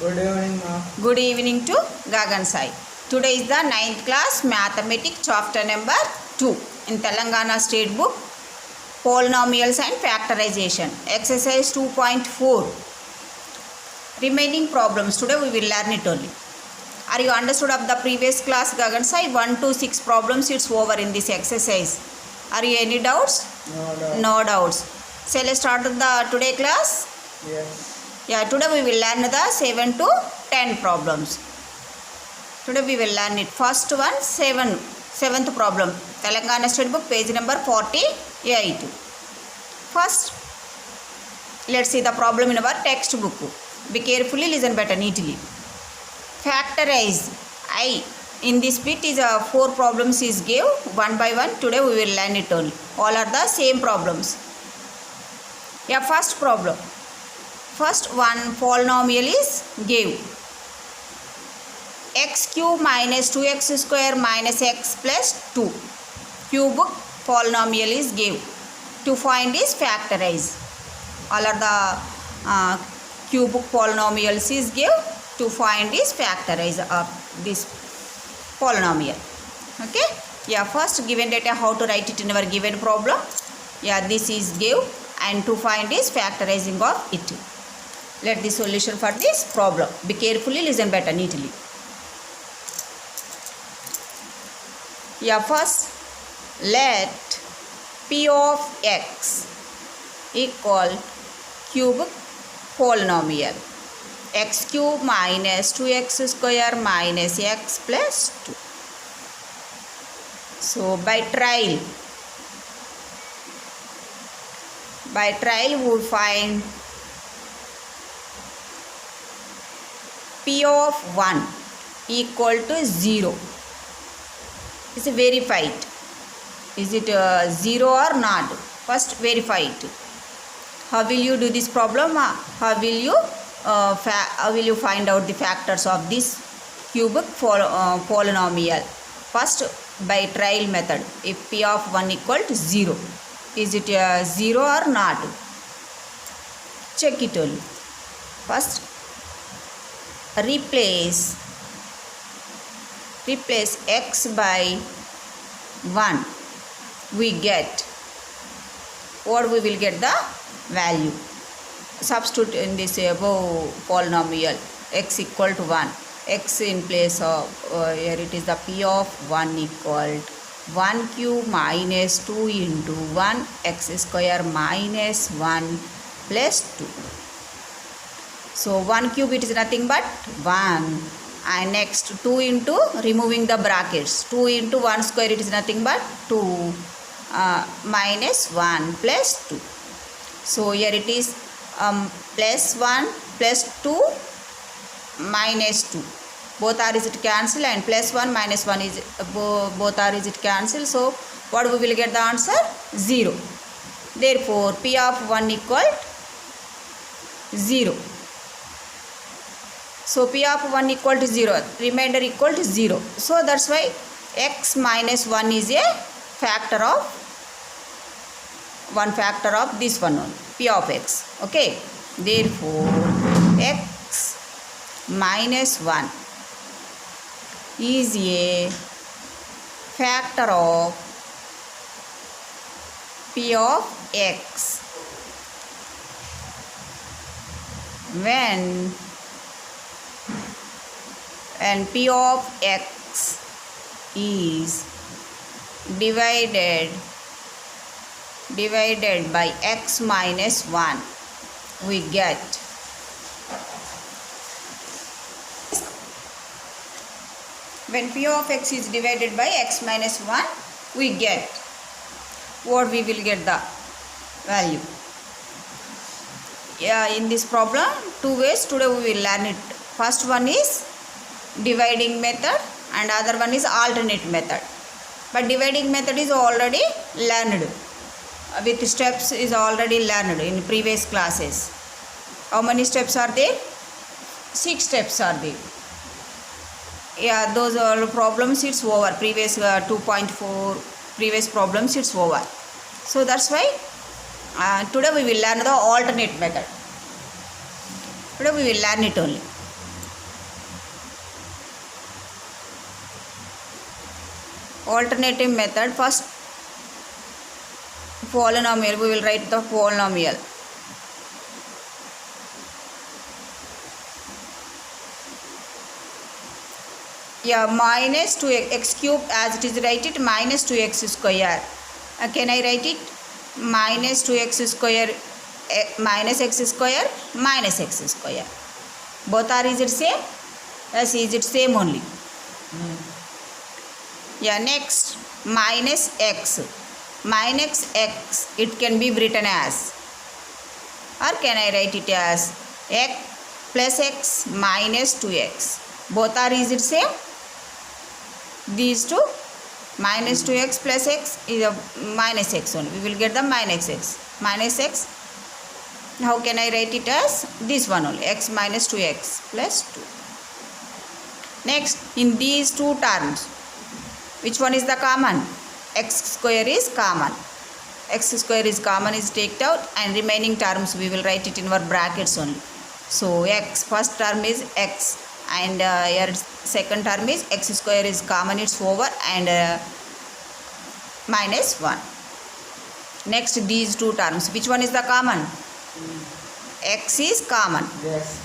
Good evening, ma'am. Good evening to Gagan Sai. Today is the 9th class Mathematics chapter number 2 in Telangana State Book, Polynomials and Factorization. Exercise 2.4. Remaining problems. Today we will learn it only. Are you understood of the previous class Gagan Sai? 1 to 6 problems it's over in this exercise. Are you any doubts? No doubt. No doubts. Shall I start the today class? Yes. Yeah, today we will learn the 7 to 10 problems. Today we will learn it. First one, 7th problem. Telangana State Book, page number 48. First, let's see the problem in our textbook. Be carefully, listen better, neatly. Factorize. In this bit is 4 problems is give one by one. Today we will learn it only. All are the same problems. Yeah, first problem. First one polynomial is give x cube minus 2x square minus x plus 2. Cubic polynomial is give. To find is factorize. All are the cubic polynomials is give. To find is factorize of this polynomial. Okay. Yeah, first given data how to write it in our given problem. Yeah, this is give and to find is factorizing of it. Let the solution for this problem. Be carefully, listen better, neatly. Yeah, first let p of x equal cubic polynomial x cube minus 2x square minus x plus 2. So by trial we find p of 1 equal to 0. Is it verified? Is it 0 or not? First verify it. How will you do this problem? How will you find out the factors of this cubic polynomial? First by trial method. If p of 1 equal to 0. Is it 0 or not? Check it only. First replace x by 1. We get what we will get the value. Substitute in this above polynomial x equal to 1. X in place of here it is the p of 1 equal 1 cube minus 2 into 1 x square minus 1 plus 2. So 1 cube it is nothing but 1 and next 2 into removing the brackets 2 into 1 square it is nothing but 2 minus 1 plus 2. So here it is plus 1 plus 2 minus 2. Both are is it cancel and plus 1 minus 1 is both are is it cancel. So what we will get the answer? 0. Therefore p of 1 equal 0. So p of 1 equal to 0. Remainder equal to 0. So that's why x minus 1 is a factor of this one only. P of x. Okay. Therefore x minus 1 is a factor of p of x when p of x is divided by x minus 1 we get when p of x is divided by x minus 1 we get what we will get the value. Yeah, in this problem 2 ways today we will learn it. First one is dividing method and other one is alternate method. But dividing method is already learned. With steps is already learned in previous classes. How many steps are there? 6 steps are there. Yeah, those are problems it's over. Previous 2.4 previous problems it's over. So that's why today we will learn the alternate method. Today we will learn it only. alternative method, first polynomial, we will write the polynomial. Yeah, minus 2x cube, as it is, write it minus 2x square. Can I write it minus 2x square minus x square minus x square? Both are, is it same? Yes, is it same only? Yeah, next minus x. Minus x, it can be written as, or can I write it as x plus x minus 2x? Both are, is it same? These two, minus 2x plus x is a minus x only. We will get the minus x. Minus x, how can I write it as? This one only, x minus 2x plus 2. Next, in these two terms, which one is the common? X square is common. X square is common, is taken out, and remaining terms we will write it in our brackets only. So x, first term is x, and your second term is x square is common, it's over, and minus 1. Next, these two terms, which one is the common? X is common. Yes.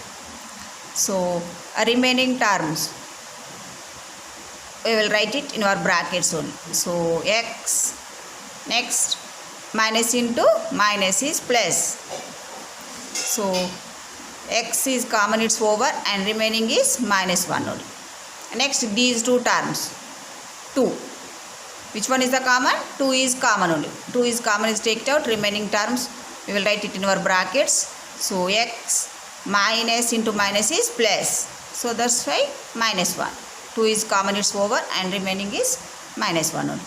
So remaining terms we will write it in our brackets only. So x, next minus into minus is plus. So x is common, it's over, and remaining is minus 1 only. Next, these two terms, 2. Which one is the common? 2 is common only. 2 is common, is taken out. Remaining terms we will write it in our brackets. So x minus into minus is plus. So that's why minus 1. 2 is common, it's over, and remaining is minus 1 only.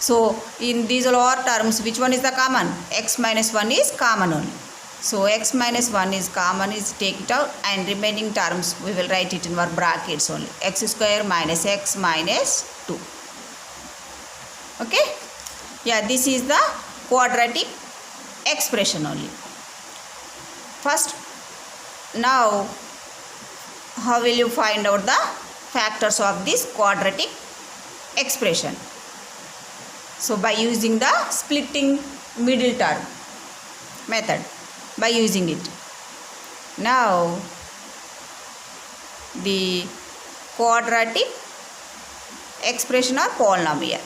So in these lower terms, which one is the common? X minus 1 is common only. So x minus 1 is common, is taken out, and remaining terms we will write it in our brackets only. X square minus x minus 2. Okay? Yeah, this is the quadratic expression only. First, now how will you find out the factors of this quadratic expression? So by using the splitting middle term method, by using it. Now the quadratic expression or polynomial,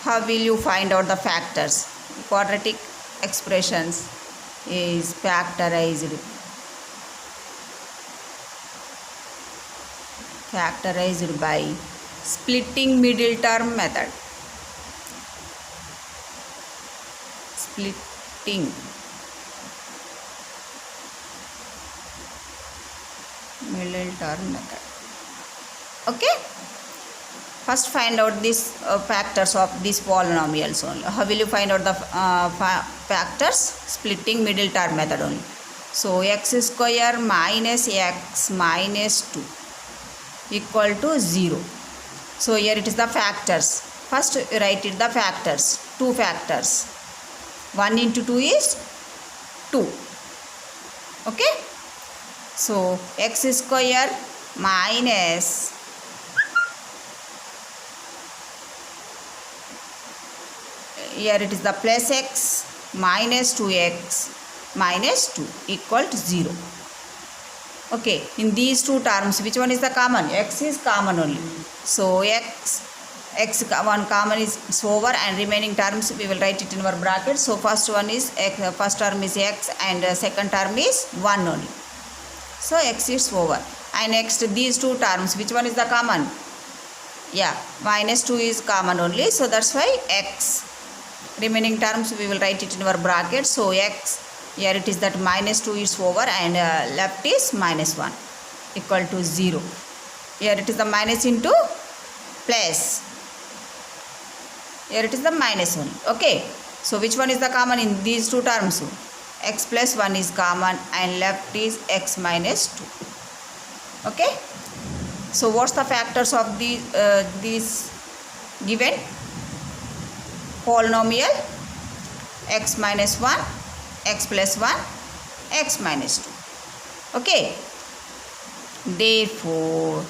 how will you find out the factors? Quadratic expressions is factorized by splitting middle term method. Splitting middle term method. Okay? First find out these factors of these polynomials only. How will you find out the factors? Splitting middle term method only. So x square minus x minus 2 equal to 0. So here it is the factors. First write it the factors. 2 factors. 1 into 2 is 2. Okay? So x square minus here it is the plus x minus 2x minus 2 equal to 0. Okay, in these two terms, which one is the common? X is common only. So x one common is over, and remaining terms we will write it in our brackets. So first one is x, first term is x, and second term is 1 only. So x is over. And next these two terms, which one is the common? Yeah, minus 2 is common only. So that's why x. Remaining terms we will write it in our brackets. So x, here it is that minus 2 is over, and left is minus 1 equal to 0. Here it is the minus into plus. Here it is the minus 1. Okay. So which one is the common in these two terms? X plus 1 is common, and left is x minus 2. Okay. So what's the factors of these given polynomial? X minus 1, x plus 1, x minus 2. Okay. Therefore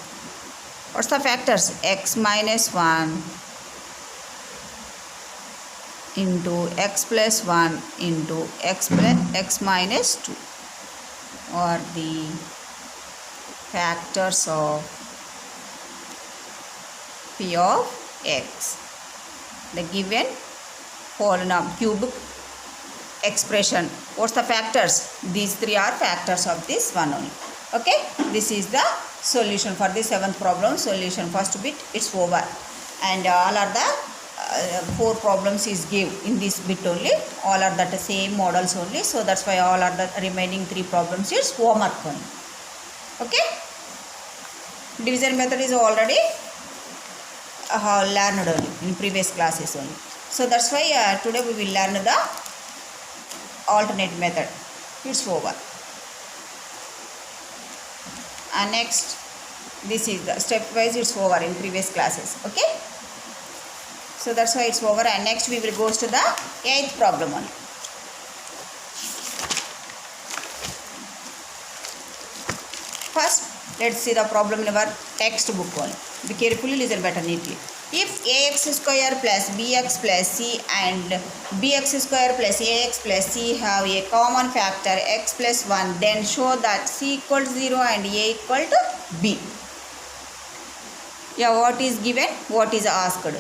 What's the factors? X minus 1 into x plus 1 into x minus 2 are the factors of p of x. The given polynomial cubic expression. What's the factors? These three are factors of this one only. Okay, this is the solution for the seventh problem. Solution first bit, it's over, and all are the four problems is give in this bit only. All are that same models only, so that's why all are the remaining three problems is homework only. Okay, division method is already learned only in previous classes only, so that's why today we will learn the alternate method. It's over. And next, this is the stepwise, it's over in previous classes. Okay, so that's why it's over, and next we will go to the eighth problem only. First, let's see the problem in our textbook only. Be carefully, listen better neatly. If ax square plus bx plus c and bx square plus ax plus c have a common factor x plus 1, then show that c equals 0 and a equal to b. Yeah, what is given? What is asked in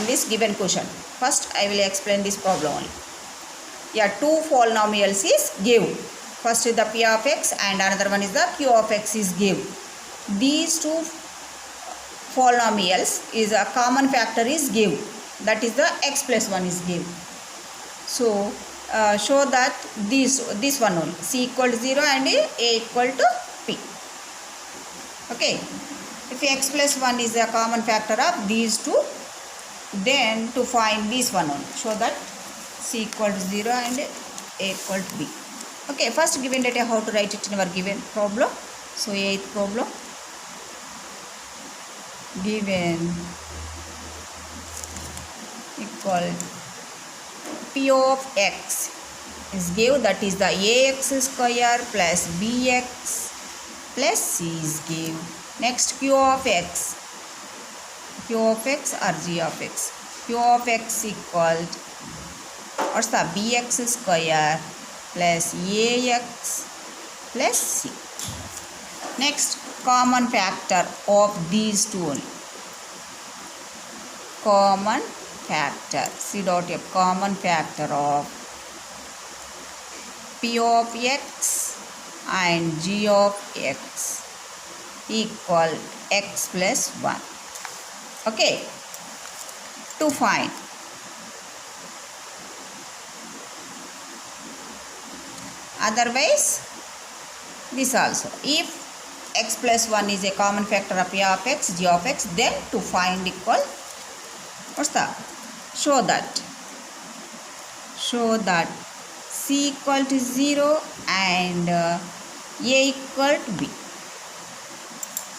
this given question? First, I will explain this problem only. Yeah, two polynomials is given. First is the p of x and another one is the q of x is given. These two polynomials is a common factor is given, that is the x plus 1 is given. So show that this one only, c equal to 0 and a equal to p. Okay, if x plus 1 is a common factor of these two, then to find this one only, show that c equal to 0 and a equal to b. Okay, first given data, how to write it in our given problem. So eighth problem, given equal p of x is given, that is the ax square plus bx plus c is given. Next, q of x or g of x. Q of x equal, what's the bx square plus ax plus c. Next, common factor of these two only. Common factor, c dot f, common factor of p of x and g of x equal x plus 1. Okay, to find otherwise this also, if x plus 1 is a common factor of p of x, g of x, then to find equal, what's that? Show that c equal to 0 and a equal to b.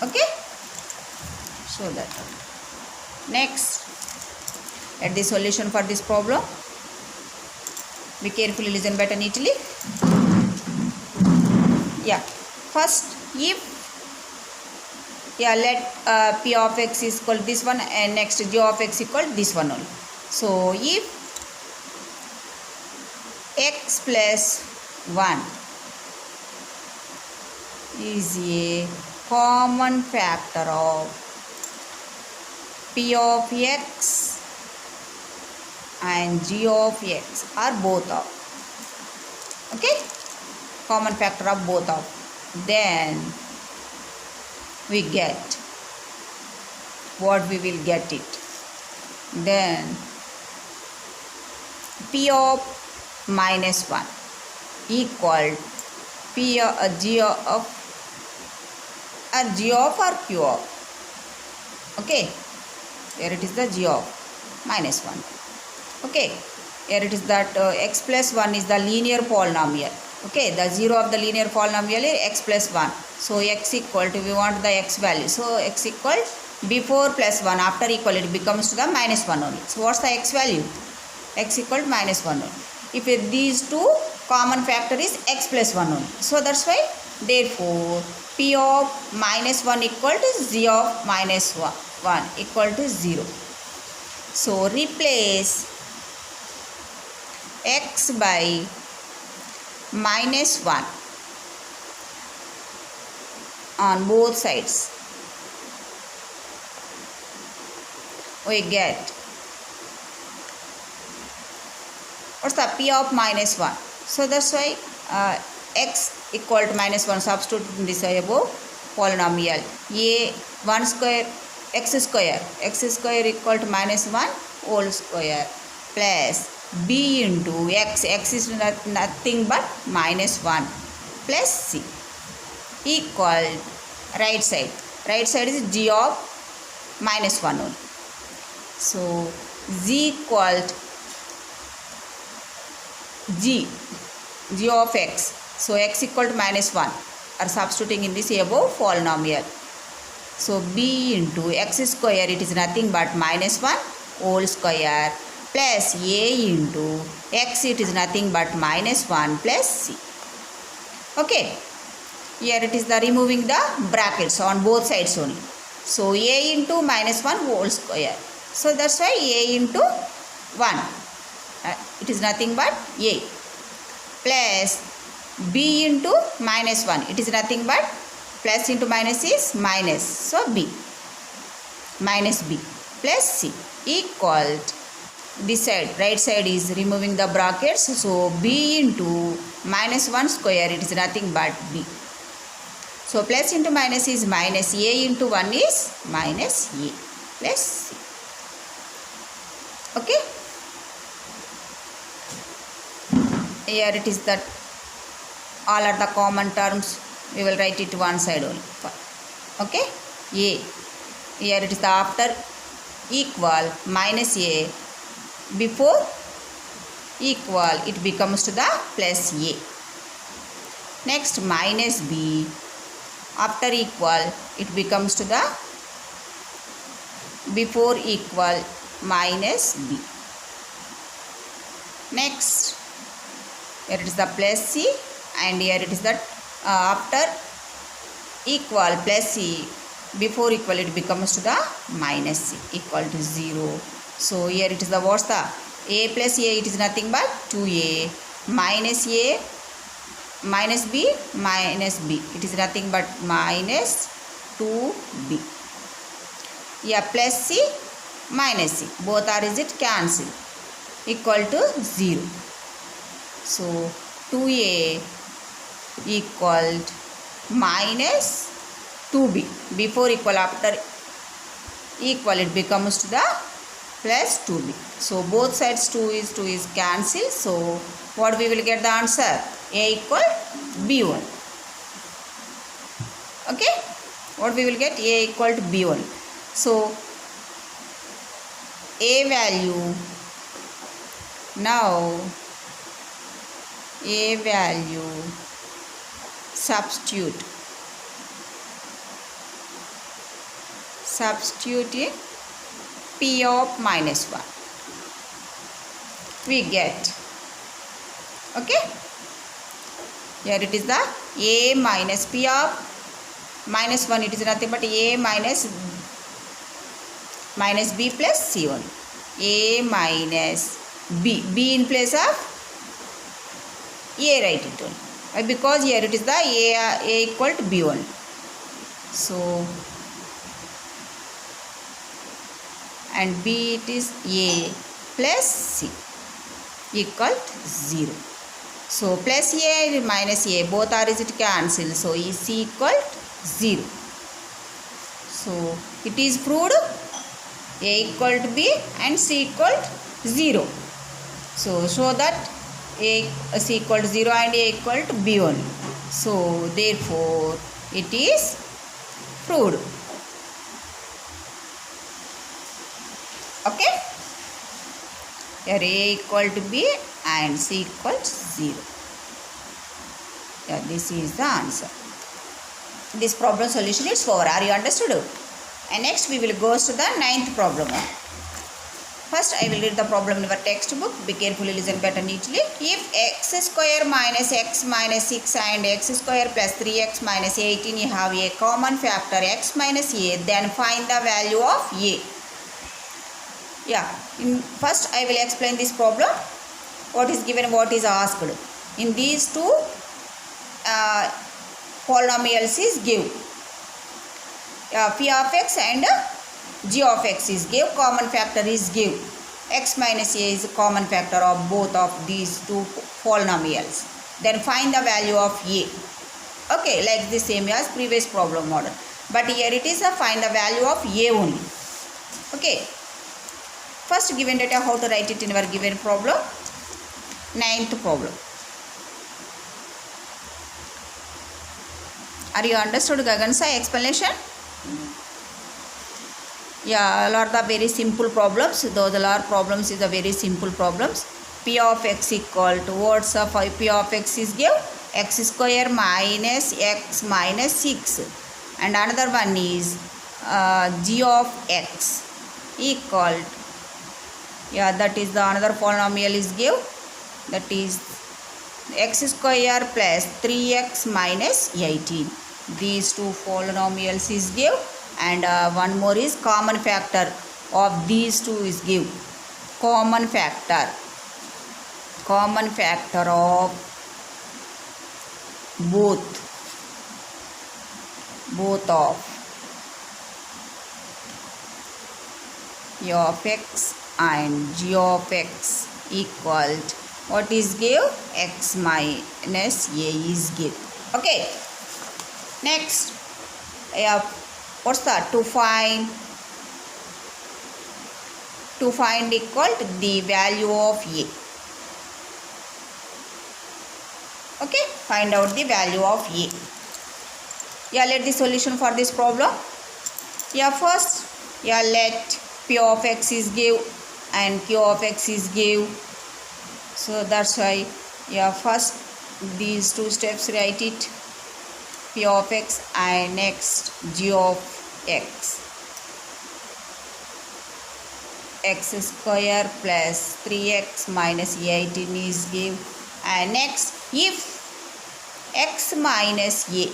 Okay, show that. Next, at the solution for this problem, be carefully, listen better neatly. Yeah, first, if let p of x is equal to this one, and next g of x equal to this one only. So if x plus 1 is a common factor of p of x and g of x are both of, okay, common factor of both of, then we get what we will get it. Then p of minus 1 equal p of g of or q of, okay, here it is the g of minus 1. Okay, here it is that x plus 1 is the linear polynomial. Okay, the 0 of the linear polynomial is x plus 1. So x equal to, we want the x value. So x equal, before plus 1, after equal it becomes to the minus 1 only. So what's the x value? X equal to minus 1 only. If these two common factor is x plus 1 only. So that's why Therefore, P of minus 1 equal to Z of minus 1 equal to 0. So, replace x by minus 1 on both sides. We get, what's the P of minus 1? So, that's why x equal to minus 1, substitute in this above polynomial. A 1 square x square equal to minus 1 whole square plus b into x is nothing but minus 1 plus c equal right side is g of minus 1 only. So z equal g of x. So x equal to minus 1 are substituting in this above polynomial. So b into x square, it is nothing but minus 1 whole square plus a into x, it is nothing but minus 1 plus c. Okay. Here it is the removing the brackets on both sides only. So a into minus 1 whole square. So that's why a into 1. It is nothing but a plus b into minus 1. It is nothing but plus into minus is minus. So b minus b plus c equal this side, right side is removing the brackets. So b into minus 1 square, it is nothing but b. So plus into minus is minus, a into 1 is minus a plus c. Okay. Here it is that all are the common terms. We will write it one side only. Okay. A. Here it is the after equal minus a. Before equal, it becomes to the plus a. Next minus b. After equal, it becomes to the before equal minus b. Next, here it is the plus c, and here it is that after equal plus c, before equal it becomes to the minus c equal to 0. So here it is the what's the a plus a, it is nothing but 2a minus a minus b, it is nothing but minus 2b. Yeah, plus c minus c, both are is it cancel equal to 0. So 2a equal minus 2b, before equal after equal it becomes to the plus 2b. So both sides 2 is cancel. So what we will get the answer? A equal b1. Okay, what we will get? A equal to b1. So a value, now a value substitute in p of minus 1 we get. Okay, here it is the a minus p of minus 1, it is nothing but a minus b plus c1. A minus b, in place of a, write it only, because here it is the a equal to b1. So and b, it is a plus c equal to 0. So plus a minus a, both are is it cancel. So is c equal to 0. So it is proved a equal to b and c equal to 0. So show that c equal to 0 and a equal to b only. So therefore it is proved. Okay, here a equal to b and c equal to 0. Yeah, this is the answer. This problem solution is over. Are you understood? And next we will go to the 9th problem. First, I will read the problem in your textbook. Be carefully, listen better neatly. If x square minus x minus 6 and x square plus 3x minus 18 you have a common factor x minus a, then find the value of a. Yeah, first I will explain this problem. What is given, what is asked. In these two polynomials is give. P of x and g of x is give, common factor is give. X minus a is a common factor of both of these two polynomials. Then find the value of a. Okay, like the same as previous problem model. But here it is a find the value of a only. Okay. First given data, how to write it in our given problem. 9th problem. Are you understood Gagan's explanation? Yeah, all are the very simple problems. Those are problems is a very simple problems. P of x equal to what's of P of x is give x square minus x minus 6, and another one is g of x equal to, yeah, that is the another polynomial is give, that is x square plus 3x minus 18. These two polynomials is give, and one more is common factor of these two is give. Common factor of both of u of x and g of x equal to, what is give, x minus a is give. Okay, next, what's that, to find equal to the value of a. Okay, find out the value of a. Yeah, let the solution for this problem. Yeah, first, yeah, let p of x is give and q of x is give. So that's why, yeah, first these two steps write it, p of x and next g of x. X square plus 3x minus 18 is give, and next if x minus a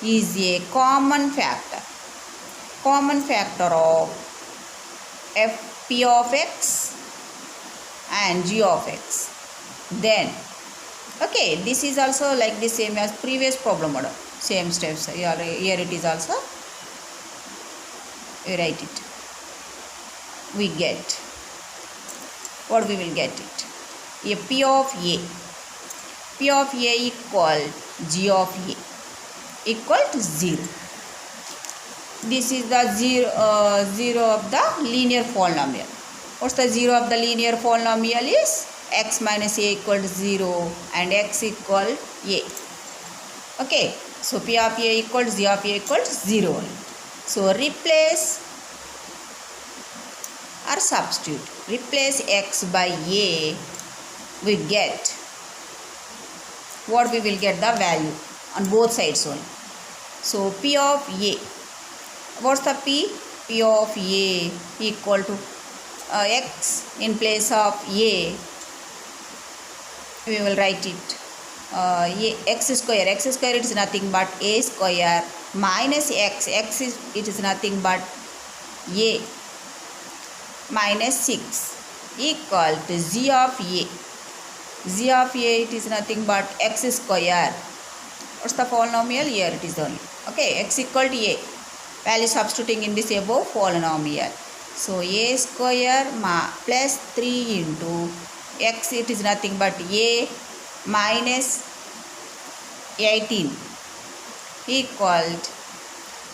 is a common factor of f p of x and g of x, then okay, this is also like the same as previous problem model, same steps. Here it is also, we write it, we get, what we will get it, a p of a equal g of a equal to 0. This is the 0 of the linear polynomial. What's the 0 of the linear polynomial is x minus a equal to 0 and x equal a. Okay, so p of a equal to g of a equal to 0. So replace or substitute, replace x by a, we get, what we will get, the value on both sides only. So p of a, what's the p? P of a equal to x in place of a, we will write it x square it is nothing but a square minus x is, it is nothing but a minus 6 equal to g of a it is nothing but x square. What's the polynomial? Here it is only. Okay, x equal to a, value substituting in this above polynomial. So a square plus 3 into x, it is nothing but a minus 18 equal to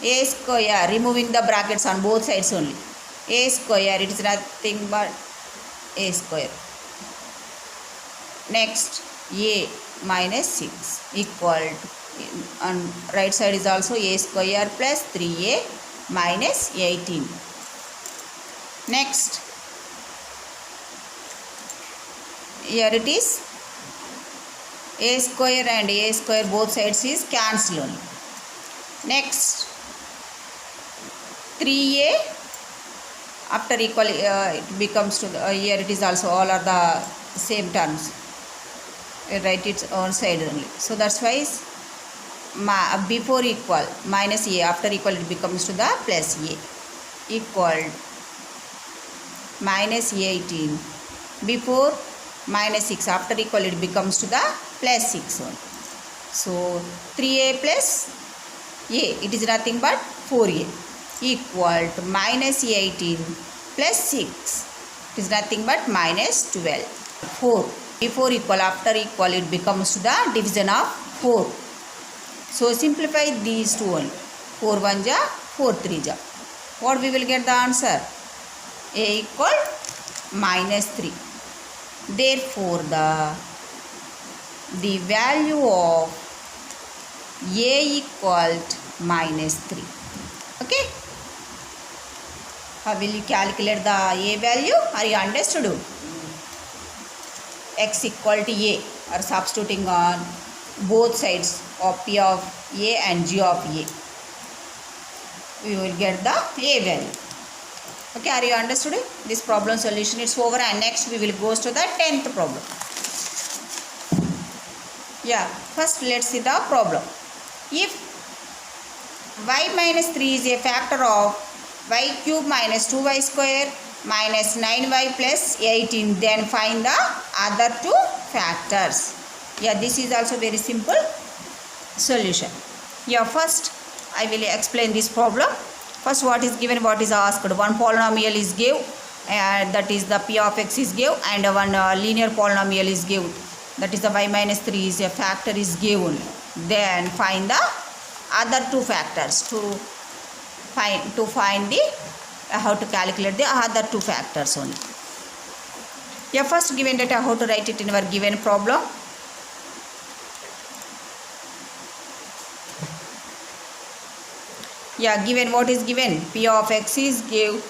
a square, removing the brackets on both sides only, a square, it is nothing but a square. Next, a minus 6 equal to, on right side is also a square plus 3a minus 18. Next, here it is a square and a square both sides is cancelled only. Next, 3a after equal it becomes to the, here it is also all are the same terms. You write its own side only. So that's why before equal minus a, after equal it becomes to the plus a, equal minus 18, before minus 6, after equal it becomes to the plus 6 only. So 3a plus a, it is nothing but 4a, equal to minus 18 plus 6, it is nothing but minus 12. 4, before equal, after equal it becomes to the division of 4. So simplify these two only. 4 1 ja, 4 3 ja. What we will get the answer? A equal minus 3. Therefore the value of a equal minus 3. Okay. How will you calculate the a value? Are you understood? X equal to a, or substituting on both sides of p of a and g of a, we will get the a value. Okay, are you understood? This problem solution is over, and next we will go to the 10th problem. Yeah, first let's see the problem. If y minus 3 is a factor of y cube minus 2y square minus 9y plus 18, then find the other two factors. Yeah, this is also very simple solution. Yeah, first I will explain this problem. First, what is given, what is asked. One polynomial is given, and that is the p of x is given, and one linear polynomial is given, that is the y minus 3 is a factor is given. Then find the other two factors to find the how to calculate the other two factors only. Yeah, first given data, how to write it in our given problem. Yeah, given, what is given? P of x is given,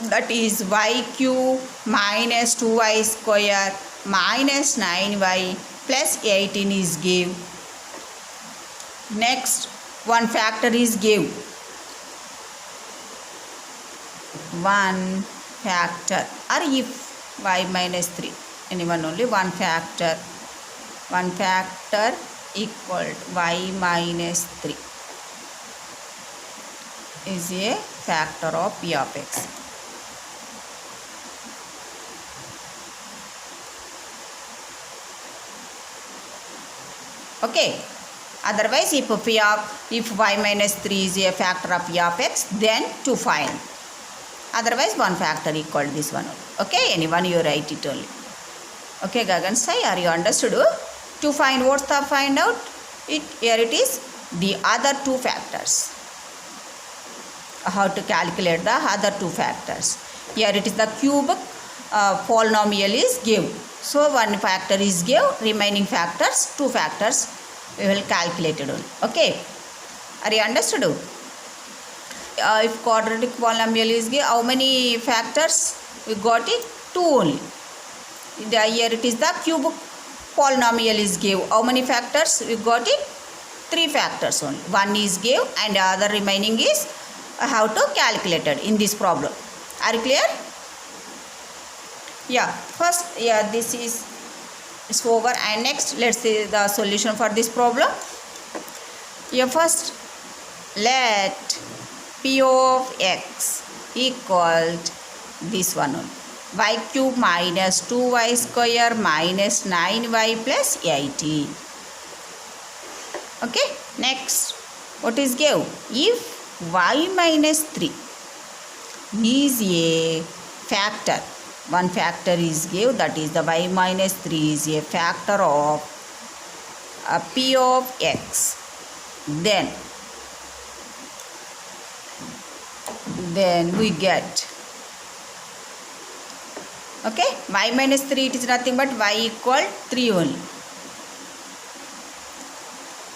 that is y cube minus 2y square minus 9y plus 18 is given. Next, one factor is given. One factor, or if y minus 3, anyone only one factor equal y minus 3 is a factor of p of x. Okay, otherwise if y minus 3 is a factor of p of x, then to find, otherwise one factor equal this one only. Okay, anyone you write it only. Okay, Gagan Sai, are you understood? To find, what's the find out? Here it is the other two factors. How to calculate the other two factors. Here it is the cubic polynomial is given. So one factor is given, remaining factors, two factors we will calculate it only. Okay, are you understood? If quadratic polynomial is given, how many factors we got it? 2 only. Here it is the cubic polynomial is given, how many factors we got it? 3 factors only. One is given and the other remaining is how to calculate it in this problem. Are you clear? Yeah, first, yeah, this is over, and next let's see the solution for this problem. Yeah, first let p of x equal this one only, y cube minus 2y square minus 9y plus 18. Okay, next, what is given? If y minus 3 is a factor, one factor is given, that is the y minus 3 is a factor of p of x, then we get, okay, y minus 3, it is nothing but y equal 3 only.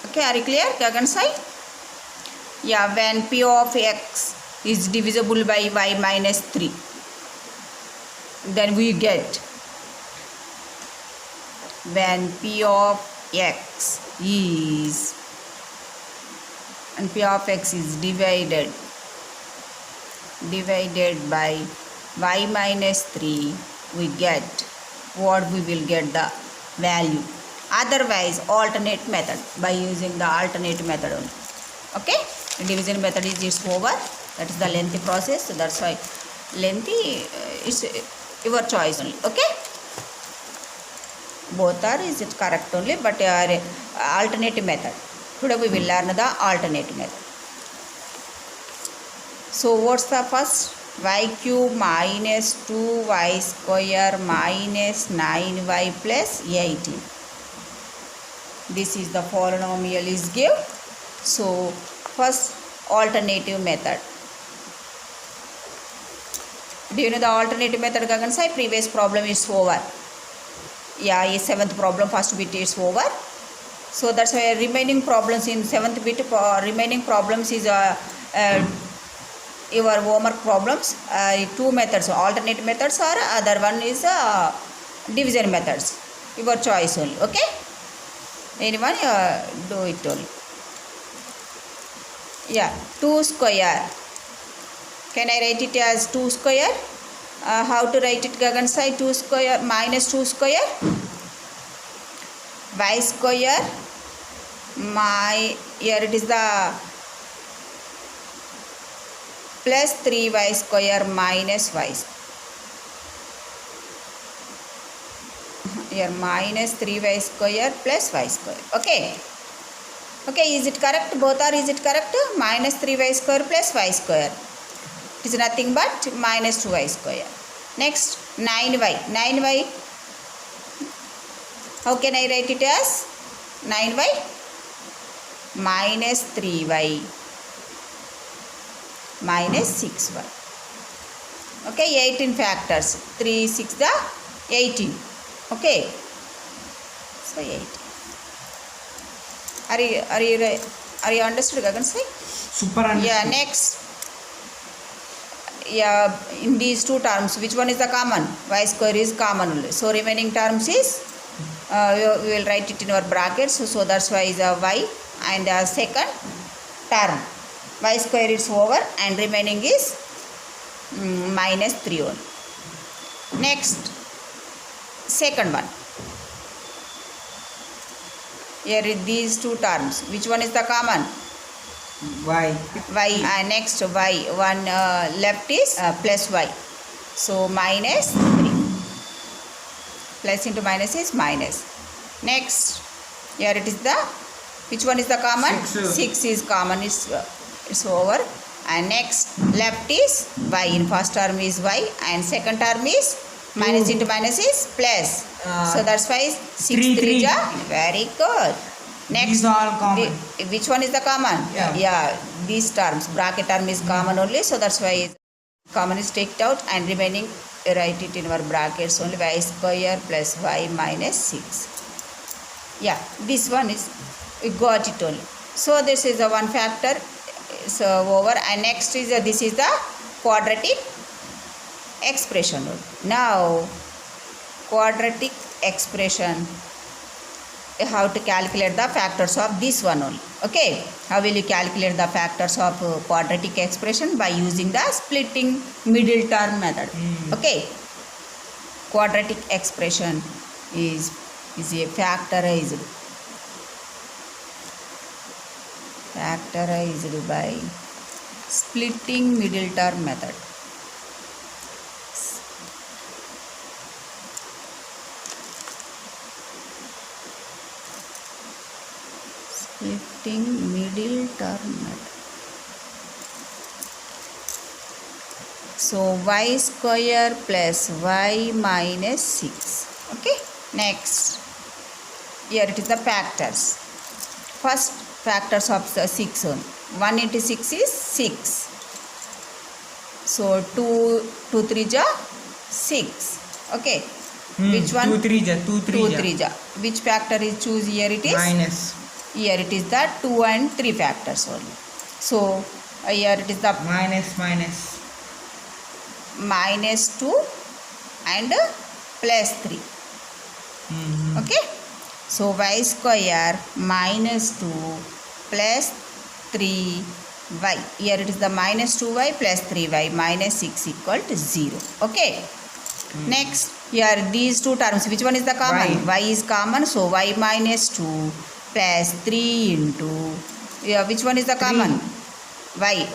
Okay, are you clear, Gagan Sai? Yeah, when p of x is divisible by y minus 3, then we get, when p of x is divided divided by y minus 3, we get what we will get the value. Otherwise alternate method, by using the alternate method only. Okay, division method is it's over. That is the lengthy process, so that's why lengthy is your choice only. Okay, both are is it correct only, but alternate method. Today we will learn the alternate method. So what's the first? Y cube minus 2y square minus 9y plus 18. This is the polynomial is given. So first alternative method. Do you know the alternative method? Gagan sai previous problem is over. Yeah, seventh problem first bit is over. So that's why remaining problems in seventh bit remaining problems is your homework problems. Two methods, alternate methods, or other one is division methods. Your choice only. Okay, anyone do it only. Yeah, 2 square. Can I write it as 2 square? How to write it, Gagan sai? 2 square minus 2 square y square here it is the plus 3y square minus y here minus 3y square plus y square. Okay, okay, is it correct? Both are, is it correct? Minus 3y square plus y square, it is nothing but minus 2y square. Next 9y. How can I write it as? 9y minus 3y minus 6y. Okay, 18 factors. 3, 6 the 18. Okay, so 18. Are you understood, Gagan sai? Super understood. Yeah, next. Yeah, in these two terms, which one is the common? Y square is common only. So remaining terms is we will write it in our brackets. So that's why is a y, and second term y square is over and remaining is minus 3 only. Next, second one. Here is these two terms. Which one is the common? Y. Next y, one left is plus y. So minus 3. Plus into minus is minus. Next, here it is the, which one is the common? 6 is common, it's over. And next left is y. In first term is y and second term is minus into minus is plus. So that's why 6 3 ja. Very good. Next, these are common. Which one is the common? Yeah, these terms, bracket term is common only, so that's why common is taken out and remaining write it in our brackets only. Y square plus y minus 6. Yeah, this one is, we got it only. So this is the one factor, so over. And next is this is the quadratic expression only. Now quadratic expression, you have to calculate the factors of this one only. Okay, how will you calculate the factors of quadratic expression? By using the splitting middle term method. Okay, quadratic expression is a factorized by splitting middle term method. Splitting middle term method. So y square plus y minus 6. Okay, next, here it is the factors. First factors of the 6 on 1 into 6 is 6. So 2 3 ja 6. Okay, which one? 2 3 ja 2 3 ja. Which factor is choose? Here it is minus. Here it is the 2 and 3 factors only. So here it is the minus 2 and plus 3. Okay, so y square minus 2 plus 3 y. Here it is the minus 2y plus 3y minus 6 equal to 0. Okay. Next, here these two terms, which one is the common? Y is common, so y minus 2 plus 3 into, which one is the common? Y.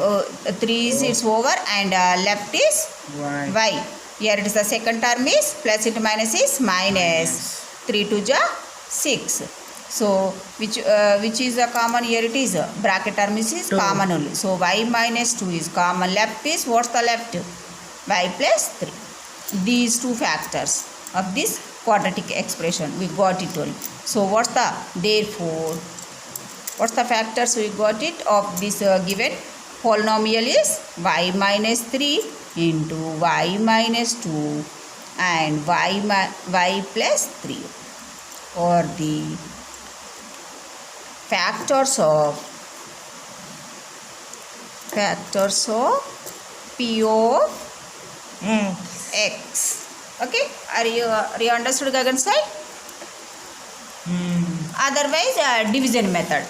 3 is it's over and left is y. Here it is the second term is plus into minus is minus. 3 to ja 6. So which is the common? Here it is bracket term is common only. So y minus 2 is common. Left is, what's the left? Y plus 3. These two factors of this quadratic expression we got it only. So what's the, therefore what's the factors we got it of this given polynomial is y minus 3 into y minus 2 and y plus 3, or the factors of p of x. Okay, are you understood, Gagan side? Otherwise division method,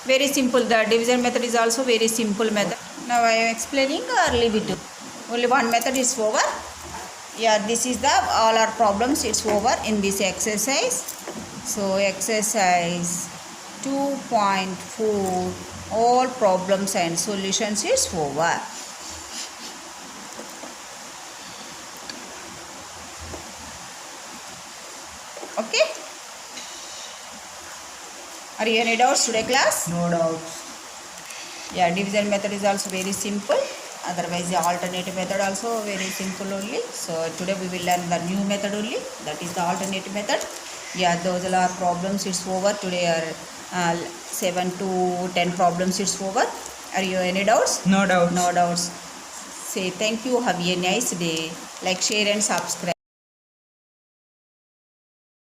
very simple. The division method is also very simple method. Now I am explaining, or leave it to only one method is over. Yeah, this is the all our problems, it's over in this exercise. So exercise 2.4, all problems and solutions is over. Okay, are you any doubts today class? No doubts. Yeah, division method is also very simple. Otherwise the alternative method also very simple only. So today we will learn the new method only, that is the alternative method. Yeah, those are our problems, it's over. Today are 7 to 10 problems, it's over. Are you any doubts? No doubts. No doubts. Say thank you, have a nice day. Like, share and subscribe.